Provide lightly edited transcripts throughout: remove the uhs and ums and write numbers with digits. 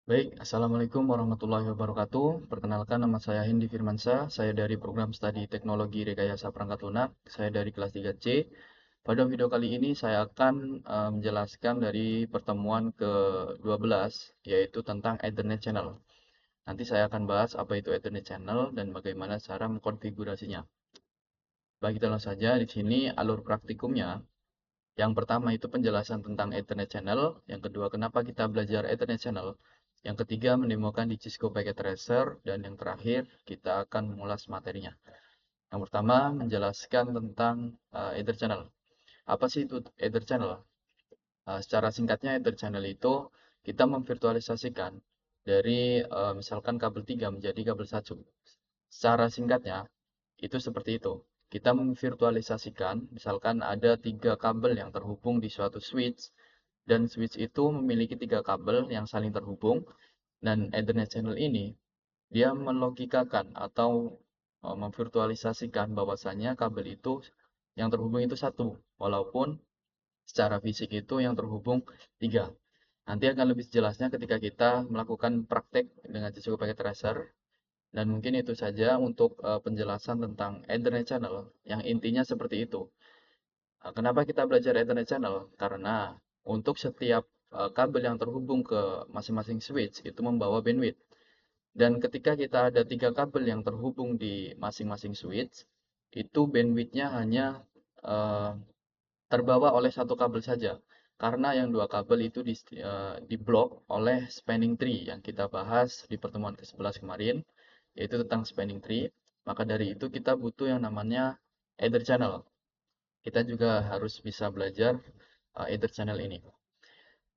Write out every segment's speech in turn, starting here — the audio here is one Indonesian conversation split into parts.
Baik, Assalamualaikum warahmatullahi wabarakatuh. Perkenalkan, nama saya Hendy Firmansyah. Saya dari program studi Teknologi Rekayasa Perangkat Lunak. Saya dari kelas 3C. Pada video kali ini saya akan menjelaskan dari pertemuan ke-12, yaitu tentang Ethernet Channel. Nanti saya akan bahas apa itu Ethernet Channel dan bagaimana cara mengkonfigurasinya. Baik, kita langsung saja. Di sini alur praktikumnya. Yang pertama itu penjelasan tentang Ethernet Channel. Yang kedua, kenapa kita belajar Ethernet Channel. Yang ketiga, menemukan di Cisco Packet Tracer. Dan yang terakhir, kita akan mengulas materinya. Yang pertama, menjelaskan tentang Ether Channel. Apa sih itu Ether Channel? Secara singkatnya, Ether Channel itu kita memvirtualisasikan dari misalkan kabel 3 menjadi kabel 1. Secara singkatnya, itu seperti itu. Kita memvirtualisasikan, misalkan ada 3 kabel yang terhubung di suatu switch, dan switch itu memiliki 3 kabel yang saling terhubung, dan Ethernet channel ini, dia melogikakan atau memvirtualisasikan bahwasanya kabel itu yang terhubung itu satu, walaupun secara fisik itu yang terhubung 3. Nanti akan lebih jelasnya ketika kita melakukan praktek dengan Cisco Packet Tracer. Dan mungkin itu saja untuk penjelasan tentang Ethernet Channel, yang intinya seperti itu. Kenapa kita belajar Ethernet Channel? Karena untuk setiap kabel yang terhubung ke masing-masing switch itu membawa bandwidth. Dan ketika kita ada 3 kabel yang terhubung di masing-masing switch, itu bandwidthnya hanya eh, terbawa oleh satu kabel saja. Karena yang 2 kabel itu diblok oleh spanning tree yang kita bahas di pertemuan ke-11 kemarin, yaitu tentang spanning tree. Maka dari itu kita butuh yang namanya Ether Channel. Kita juga harus bisa belajar Ether Channel ini.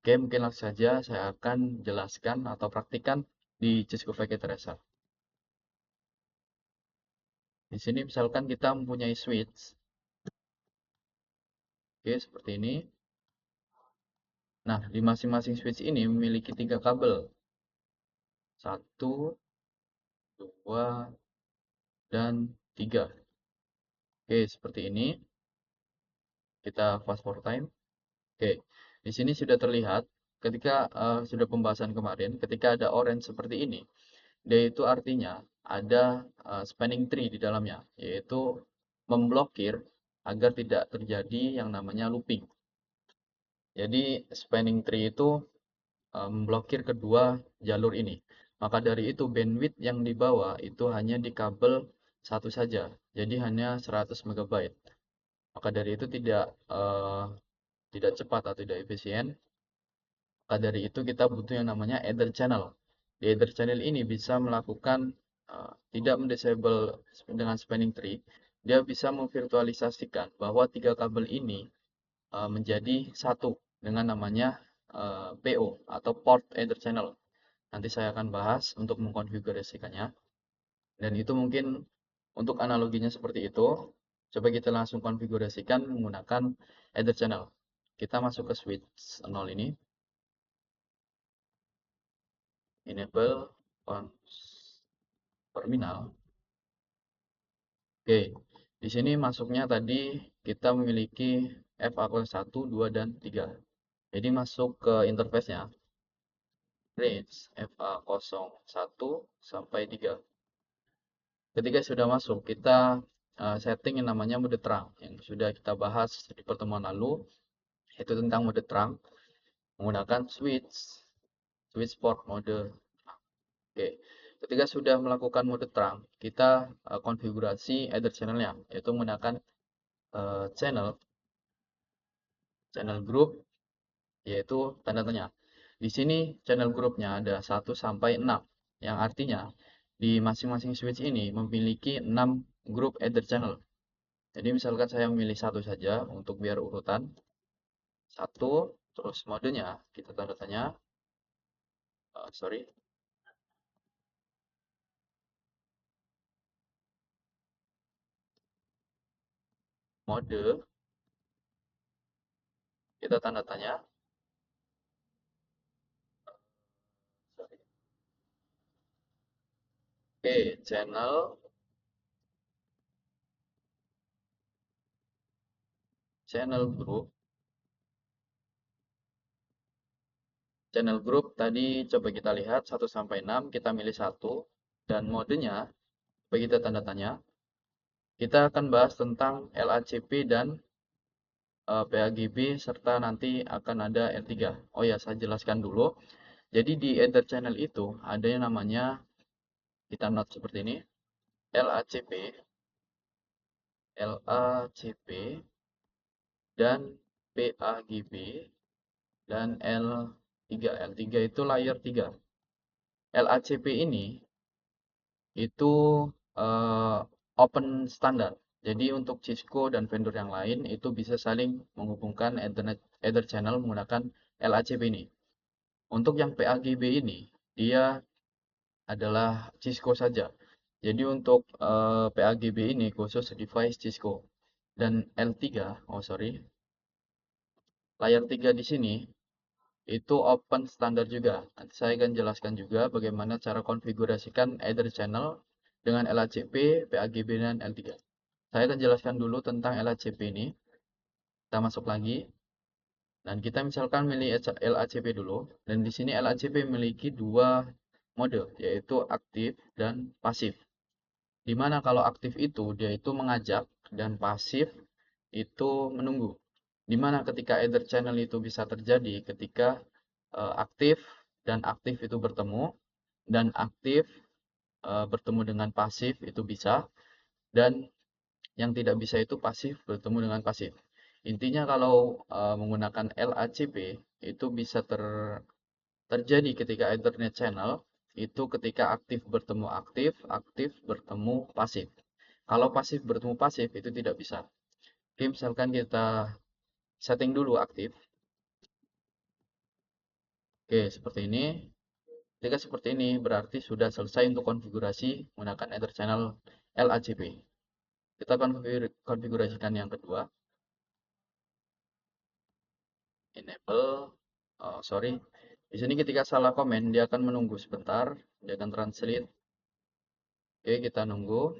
Oke, mungkin langsung saja saya akan jelaskan atau praktikkan di Cisco Packet Tracer. Di sini misalkan kita mempunyai switch. Oke, seperti ini. Nah, di masing-masing switch ini memiliki 3 kabel. Satu, dua, dan 3. Oke, seperti ini. Kita fast forward time. Oke, di sini sudah terlihat ketika sudah pembahasan kemarin, ketika ada orange seperti ini, dia itu artinya ada spanning tree di dalamnya, yaitu memblokir agar tidak terjadi yang namanya looping. Jadi spanning tree itu memblokir kedua jalur ini. Maka dari itu bandwidth yang dibawa itu hanya di kabel satu saja. Jadi hanya 100 MB. Maka dari itu tidak cepat atau tidak efisien. Maka dari itu kita butuh yang namanya Ether Channel. Di Ether Channel ini bisa melakukan tidak mendisable dengan spanning tree. Dia bisa memvirtualisasikan bahwa 3 kabel ini menjadi satu dengan namanya PO atau Port Ether Channel. Nanti saya akan bahas untuk mengkonfigurasikannya. Dan itu mungkin untuk analoginya seperti itu. Coba kita langsung konfigurasikan menggunakan Ether Channel. Kita masuk ke switch 0 ini. Enable on terminal. Oke, di sini masuknya tadi kita memiliki FA01, 2, dan 3. Jadi masuk ke interface-nya, range FA01 sampai 3. Ketika sudah masuk, kita setting yang namanya mode terang, yang sudah kita bahas di pertemuan lalu, yaitu tentang mode terang, menggunakan switch port mode. Oke, ketika sudah melakukan mode terang, kita konfigurasi Ether channel-nya, yaitu menggunakan channel group, yaitu tanda tanya. Di sini channel grupnya ada 1 sampai 6, yang artinya di masing-masing switch ini memiliki 6 grup Ether channel. Jadi misalkan saya memilih satu saja untuk biar urutan. Satu, terus modenya kita tanda tanya. Sorry, mode kita tanda tanya. Sorry. Oke, channel group, channel group tadi coba kita lihat 1 sampai 6, kita milih satu, dan modenya coba kita tanda tanya. Kita akan bahas tentang LACP dan PAGB serta nanti akan ada L3. Oh ya, saya jelaskan dulu. Jadi di Ether channel itu ada yang namanya, kita note seperti ini, LACP, LACP, dan PAGB, dan L3. L3 itu layer 3. LACP ini itu eh, open standar. Jadi untuk Cisco dan vendor yang lain itu bisa saling menghubungkan Ethernet Ether channel menggunakan LACP ini. Untuk yang PAGB ini, dia adalah Cisco saja. Jadi untuk PAGB ini khusus device Cisco. Dan L3, oh sorry, layer 3 di sini itu open standar juga. Nanti saya akan jelaskan juga bagaimana cara konfigurasikan Ether channel dengan LACP, PAGB, dan L3. Saya akan jelaskan dulu tentang LACP ini. Kita masuk lagi. Dan kita misalkan milih LACP dulu. Dan di sini LACP memiliki dua mode, yaitu aktif dan pasif. Dimana kalau aktif itu, dia itu mengajak, dan pasif itu menunggu. Dimana ketika Ether channel itu bisa terjadi ketika aktif dan aktif itu bertemu, dan aktif bertemu dengan pasif itu bisa, dan yang tidak bisa itu pasif bertemu dengan pasif. Intinya kalau menggunakan LACP itu bisa terjadi ketika Ethernet channel itu ketika aktif bertemu aktif, aktif bertemu pasif. Kalau pasif bertemu pasif itu tidak bisa. Oke, misalkan kita setting dulu aktif. Oke, seperti ini. Ketika seperti ini berarti sudah selesai untuk konfigurasi menggunakan Ether channel LACP. Kita konfigurasikan yang kedua. Enable. Oh, sorry. Di sini ketika salah komen, dia akan menunggu sebentar. Dia akan translate. Oke, kita nunggu.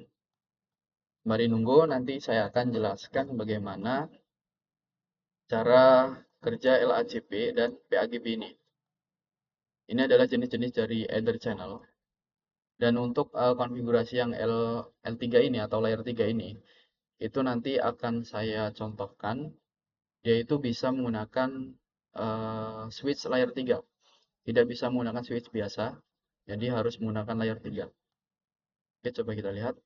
Mari nunggu, nanti saya akan jelaskan bagaimana cara kerja LACP dan PAGB ini. Ini adalah jenis-jenis dari Ether channel. Dan untuk konfigurasi yang L3 ini atau layer 3 ini, itu nanti akan saya contohkan, yaitu bisa menggunakan switch layer 3. Tidak bisa menggunakan switch biasa, jadi harus menggunakan layer 3. Oke, coba kita lihat.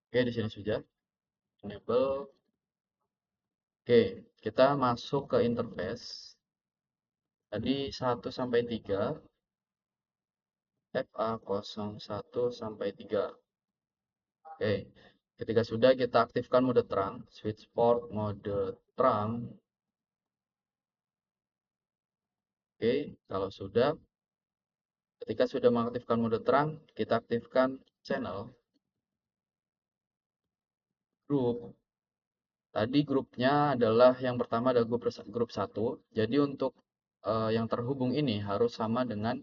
Oke, di sini sudah. Enable. Oke, kita masuk ke interface. Tadi 1 sampai 3, FA01 sampai 3. Oke, ketika sudah kita aktifkan mode terang, switch port mode terang. Oke, kalau sudah, ketika sudah mengaktifkan mode terang, kita aktifkan channel, group. Tadi grupnya adalah yang pertama adalah grup 1. Jadi untuk yang terhubung ini harus sama dengan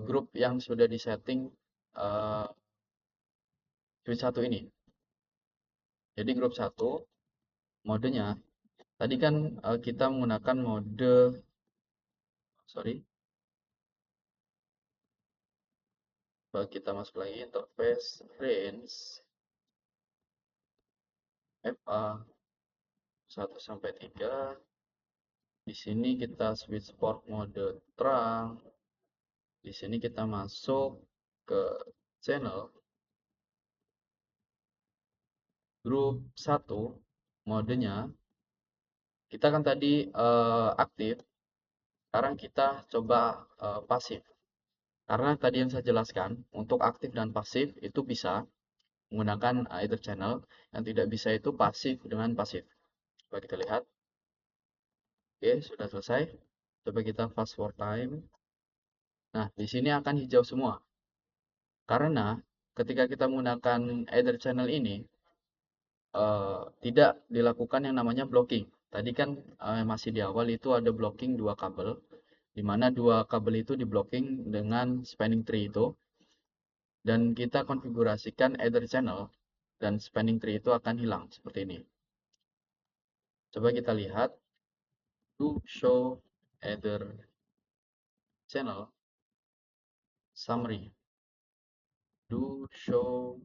grup yang sudah disetting uh, switch 1 ini. Jadi grup 1 modenya tadi kan kita menggunakan mode, sorry, kita masuk lagi interface range FA1 sampai 3. Di sini kita switch port mode terang. Di sini kita masuk ke channel grup 1 modenya. Kita kan tadi aktif, sekarang kita coba pasif. Karena tadi yang saya jelaskan, untuk aktif dan pasif itu bisa menggunakan Ether channel, yang tidak bisa itu pasif dengan pasif. Coba kita lihat. Oke, sudah selesai. Coba kita fast forward time. Nah, di sini akan hijau semua. Karena ketika kita menggunakan Ether channel ini, tidak dilakukan yang namanya blocking. Tadi kan masih di awal itu ada blocking 2 kabel, di mana 2 kabel itu di blocking dengan spanning tree itu, dan kita konfigurasikan Ether channel, dan spanning tree itu akan hilang seperti ini. Coba kita lihat to show Ether channel summary. Do show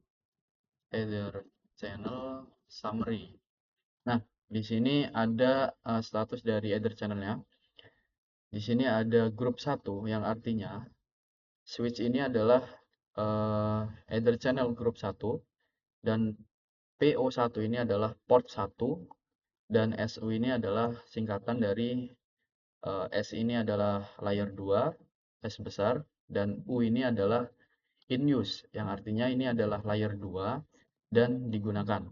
either channel summary. Nah, di sini ada status dari either channelnya. Di sini ada grup 1 yang artinya switch ini adalah either channel grup 1 dan PO1 ini adalah port 1 dan SU ini adalah singkatan dari S ini adalah layer 2, S besar, dan U ini adalah in use, yang artinya ini adalah layer 2 dan digunakan.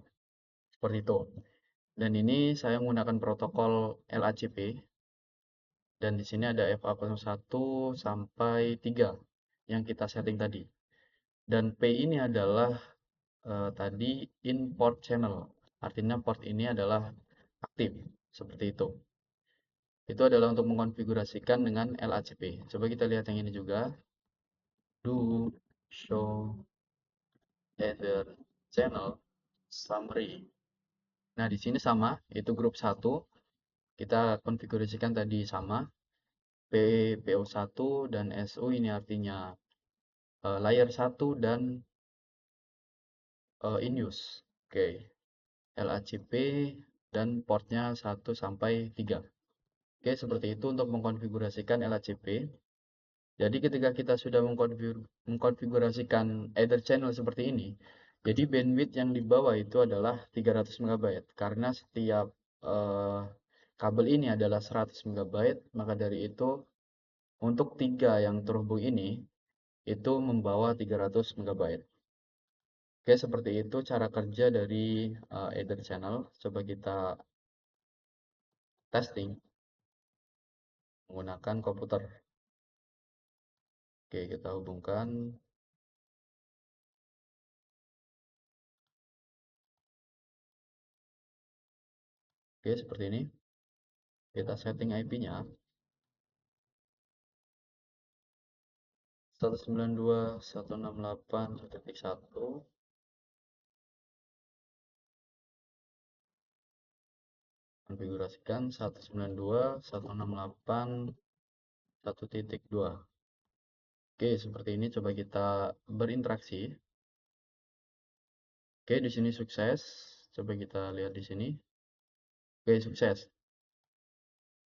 Seperti itu. Dan ini saya menggunakan protokol LACP, dan di sini ada FA01 sampai 3 yang kita setting tadi. Dan P ini adalah tadi import channel, artinya port ini adalah aktif, seperti itu. Itu adalah untuk mengkonfigurasikan dengan LACP. Coba kita lihat yang ini juga. Do show either channel summary. Nah, di sini sama, itu grup 1. Kita konfigurasikan tadi sama. PO1 dan SU ini artinya layer 1 dan in use. Oke. LACP dan portnya 1 sampai 3. Oke, seperti itu untuk mengkonfigurasikan LACP. Jadi ketika kita sudah mengkonfigurasikan Ether channel seperti ini, jadi bandwidth yang di bawah itu adalah 300 MB. Karena setiap kabel ini adalah 100 MB, maka dari itu untuk 3 yang terhubung ini itu membawa 300 MB. Oke, seperti itu cara kerja dari Ether channel. Coba kita testing menggunakan komputer. Oke, kita hubungkan. Oke, seperti ini. Kita setting IP-nya 192.168.1.1. Konfigurasikan 192.168.1.2. Oke, seperti ini. Coba kita berinteraksi. Oke, di sini sukses. Coba kita lihat di sini. Oke, sukses.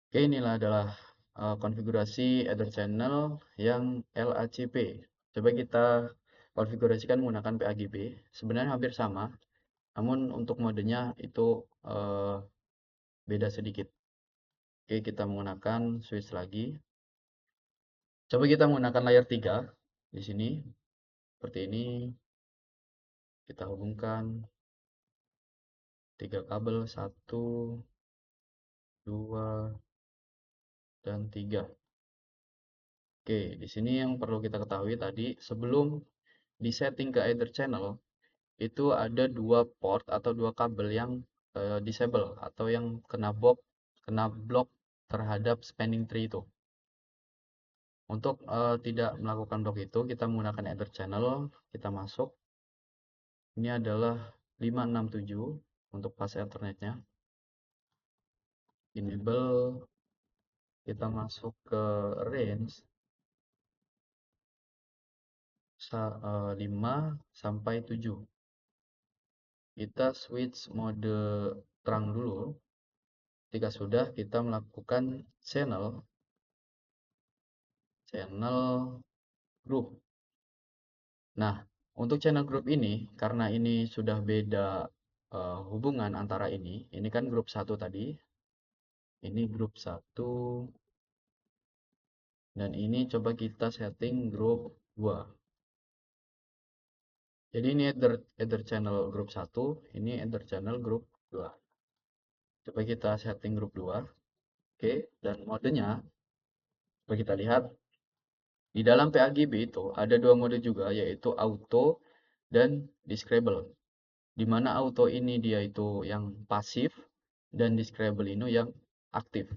Oke, inilah adalah konfigurasi Ether channel yang LACP. Coba kita konfigurasikan menggunakan PAGB. Sebenarnya hampir sama, namun untuk modenya itu beda sedikit. Oke, kita menggunakan switch lagi. Coba kita menggunakan layer 3 di sini. Seperti ini. Kita hubungkan 3 kabel, 1, 2, dan 3. Oke, di sini yang perlu kita ketahui tadi, sebelum disetting ke Ether channel, itu ada 2 port atau 2 kabel yang disable atau yang kena blok terhadap spanning tree itu. Untuk tidak melakukan blok itu, kita menggunakan Ether channel, kita masuk. Ini adalah 567 untuk pas Ethernetnya. Enable, kita masuk ke range 5 sampai 7. Kita switch mode terang dulu. Ketika sudah, kita melakukan channel group. Nah, untuk channel group ini, karena ini sudah beda hubungan antara ini kan grup 1 tadi, ini grup 1, dan ini coba kita setting grup 2. Jadi ini Ether channel grup 1, ini Ether channel grup 2. Coba kita setting grup 2. Oke, dan modenya coba kita lihat. Di dalam PAGB itu ada 2 mode juga, yaitu auto dan disable. Di mana auto ini dia itu yang pasif dan disable ini yang aktif.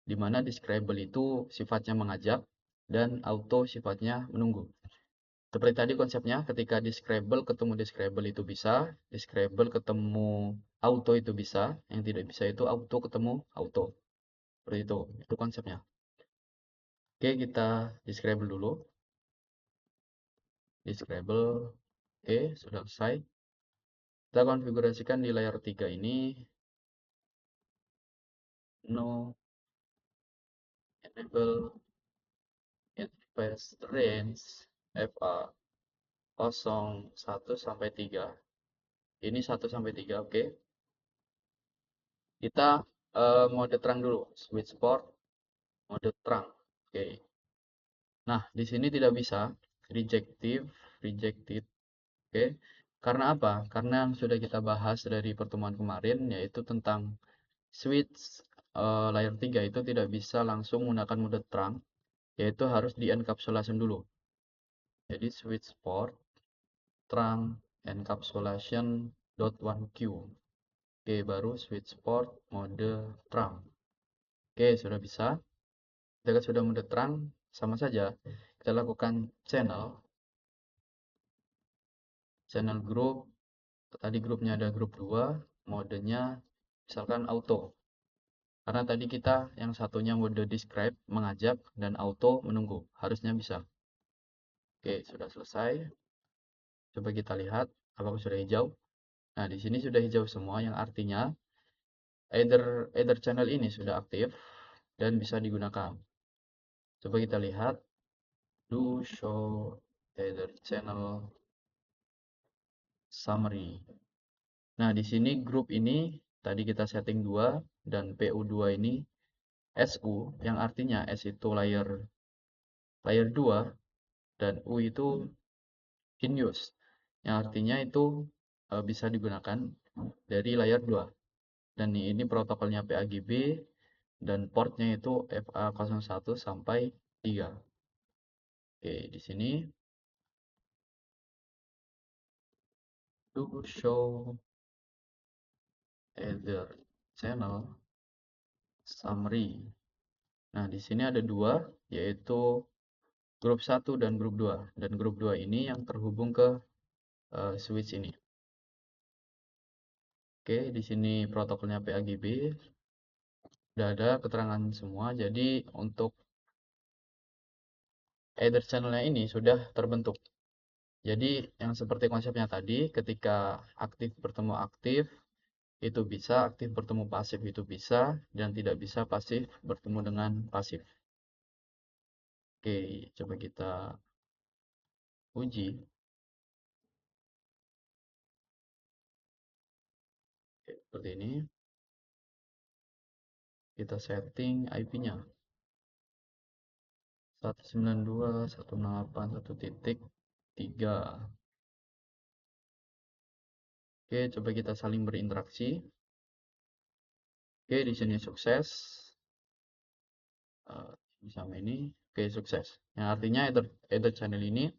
Di mana disable itu sifatnya mengajak dan auto sifatnya menunggu. Seperti tadi konsepnya, ketika disable ketemu disable itu bisa, disable ketemu auto itu bisa, yang tidak bisa itu auto ketemu auto. Seperti itu konsepnya. Oke, kita disable dulu. Disable. Oke, sudah selesai. Kita konfigurasikan di layer 3 ini no enable invest range FA 01 sampai 3. Ini 1 sampai 3, oke. Kita mode terang dulu, switch port mode terang. Oke. Nah, di sini tidak bisa rejected. Oke. Karena apa? Karena yang sudah kita bahas dari pertemuan kemarin yaitu tentang switch layer 3 itu tidak bisa langsung menggunakan mode terang, yaitu harus di encapsulation dulu. Jadi switch port terang encapsulation dot 1q. Oke, baru switch port mode terang. Oke, sudah bisa. Jika sudah mode terang, sama saja. Kita lakukan channel group. Tadi grupnya ada grup 2, modenya misalkan auto. Karena tadi kita yang satunya mode describe mengajak dan auto menunggu. Harusnya bisa. Oke, sudah selesai. Coba kita lihat apakah sudah hijau. Nah, di sini sudah hijau semua yang artinya either channel ini sudah aktif dan bisa digunakan. Coba kita lihat do show either channel summary. Nah, di sini grup ini tadi kita setting 2 dan PU2 ini SU yang artinya S itu layer 2 dan U itu in use yang artinya itu bisa digunakan dari layar 2. Dan ini protokolnya PAGB dan portnya itu FA01 sampai 3. Oke, di sini to show either channel summary. Nah, di sini ada dua, yaitu grup 1 dan grup 2. Dan grup 2 ini yang terhubung ke switch ini. Oke, di sini protokolnya PAGB. Sudah ada keterangan semua. Jadi untuk either channelnya ini sudah terbentuk. Jadi yang seperti konsepnya tadi, ketika aktif bertemu aktif, itu bisa, aktif bertemu pasif itu bisa, dan tidak bisa pasif bertemu dengan pasif. Oke, coba kita uji. Oke, seperti ini. Kita setting IP-nya. 192.168.1.3. Oke, coba kita saling berinteraksi. Oke, di sini sukses. Sama ini, oke sukses. Yang artinya ether channel ini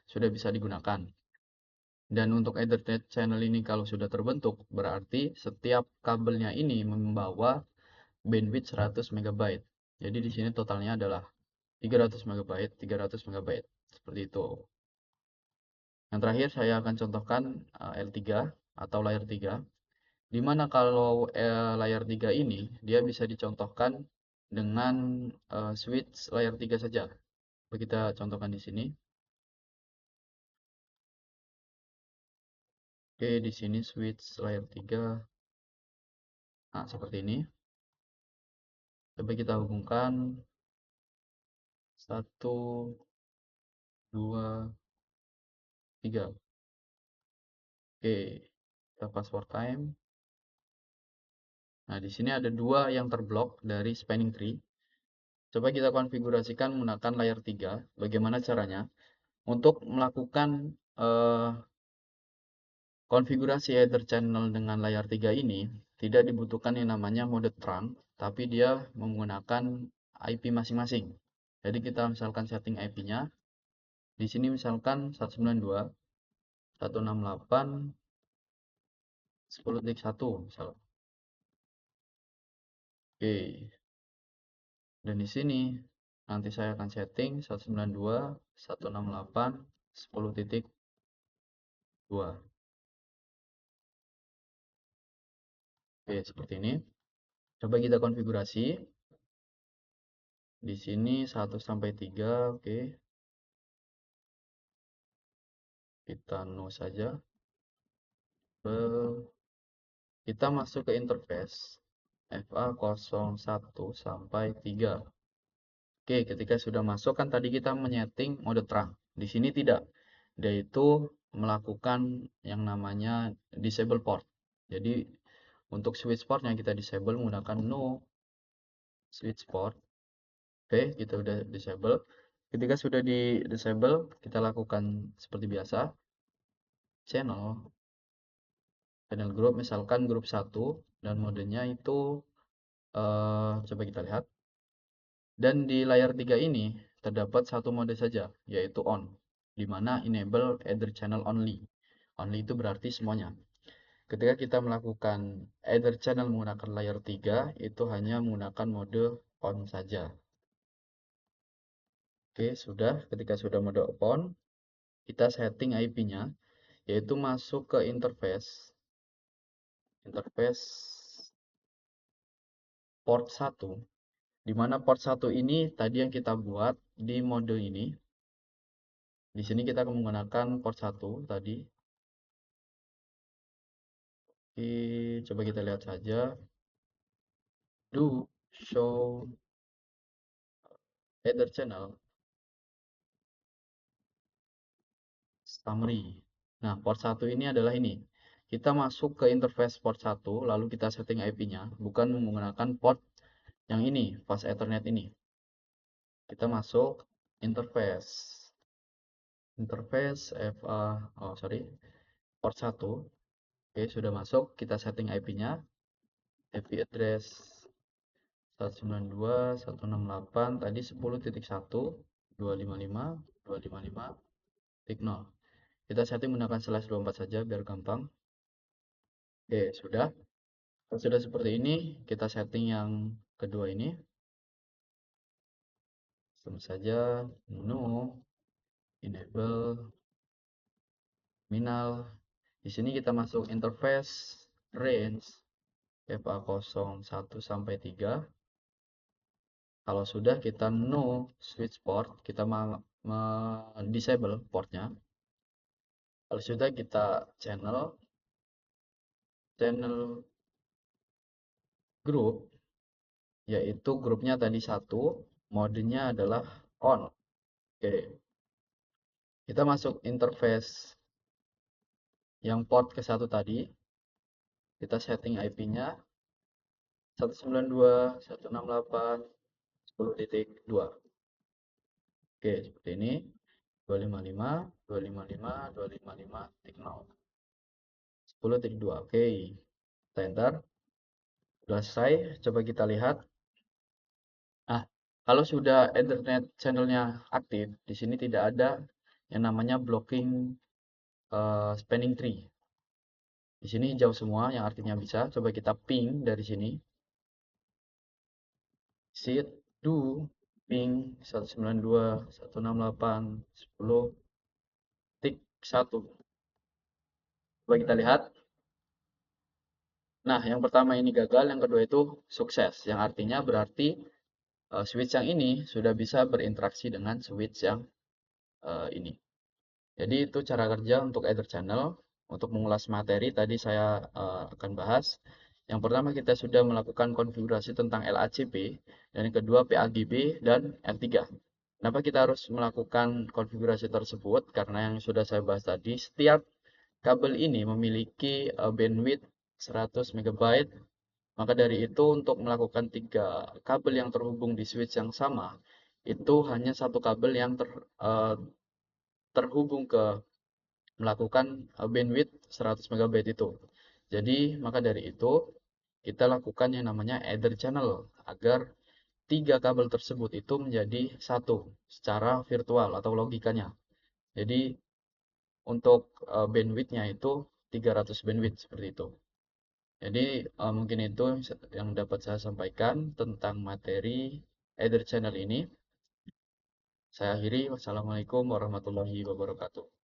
sudah bisa digunakan. Dan untuk Ethernet channel ini kalau sudah terbentuk, berarti setiap kabelnya ini membawa bandwidth 100 MB. Jadi di sini totalnya adalah 300 MB, 300 MB. Seperti itu. Yang terakhir saya akan contohkan L3 atau layer 3. Di mana kalau layer 3 ini dia bisa dicontohkan dengan switch layer 3 saja. Kita contohkan di sini. Oke, di sini switch layer 3. Nah, seperti ini. Coba kita hubungkan 1, 2, 3. Oke, kita password time. Nah, di sini ada dua yang terblok dari spanning tree. Coba kita konfigurasikan menggunakan layer 3. Bagaimana caranya? Untuk melakukan konfigurasi Ether channel dengan layar 3 ini, tidak dibutuhkan yang namanya mode terang, tapi dia menggunakan IP masing-masing. Jadi kita misalkan setting IP-nya. Di sini misalkan 192.168.10.1 misalnya. Oke. Dan di sini nanti saya akan setting 192.168.10.2. Oke, seperti ini. Coba kita konfigurasi. Di sini 1 sampai 3, oke. Kita no saja. Kita masuk ke interface FA01 sampai 3. Oke, ketika sudah masuk kan tadi kita menyeting mode terang. Di sini tidak. Dia itu melakukan yang namanya disable port. Jadi untuk switch port yang kita disable menggunakan no switch port. Oke, kita udah disable. Ketika sudah di disable, kita lakukan seperti biasa. Channel group, misalkan grup 1 dan modenya itu coba kita lihat. Dan di layar 3 ini terdapat satu mode saja, yaitu on, di mana enable either channel only. Only itu berarti semuanya. Ketika kita melakukan either channel menggunakan layar 3, itu hanya menggunakan mode on saja. Oke, sudah. Ketika sudah mode on, kita setting IP-nya, yaitu masuk ke interface port 1, di mana port 1 ini tadi yang kita buat di mode ini. Di sini kita akan menggunakan port 1 tadi. Oke, coba kita lihat saja. Do show header channel summary. Nah, port 1 ini adalah ini. Kita masuk ke interface port 1, lalu kita setting IP-nya, bukan menggunakan port yang ini, fast Ethernet ini. Kita masuk interface port 1. Oke, sudah masuk. Kita setting IP-nya. IP address 192.168 tadi 10.1.255.255.0. Kita setting menggunakan /24 saja biar gampang. Oke, sudah. Sudah seperti ini, kita setting yang kedua ini. Sama saja no enable terminal. Di sini kita masuk interface range FA01 sampai 3. Kalau sudah kita no switch port, kita disable portnya. Kalau sudah kita channel group, yaitu grupnya tadi 1, modenya adalah on. Oke, kita masuk interface yang port ke 1 tadi, kita setting IP-nya 192.168.10.2. Oke, seperti ini. 255.255.255.0. 10.2. Oke, kita enter. Sudah selesai, coba kita lihat. Nah, kalau sudah Ethernet channelnya aktif, di sini tidak ada yang namanya blocking spanning tree. Di sini hijau semua, yang artinya bisa. Coba kita ping dari sini. Set do ping 192.168.10.1. Coba kita lihat. Nah, yang pertama ini gagal, yang kedua itu sukses. Yang artinya berarti switch yang ini sudah bisa berinteraksi dengan switch yang ini. Jadi itu cara kerja untuk Ether channel. Untuk mengulas materi tadi saya akan bahas. Yang pertama kita sudah melakukan konfigurasi tentang LACP, dan yang kedua PAGB dan R3. Kenapa kita harus melakukan konfigurasi tersebut? Karena yang sudah saya bahas tadi, setiap kabel ini memiliki bandwidth 100 MB. Maka dari itu untuk melakukan 3 kabel yang terhubung di switch yang sama, itu hanya satu kabel yang terhubung ke melakukan bandwidth 100 MB itu. Jadi, maka dari itu, kita lakukan yang namanya Ether channel agar 3 kabel tersebut itu menjadi satu secara virtual atau logikanya. Jadi, untuk bandwidthnya itu 300 bandwidth seperti itu. Jadi, mungkin itu yang dapat saya sampaikan tentang materi Ether channel ini. Saya akhiri. Wassalamualaikum warahmatullahi wabarakatuh.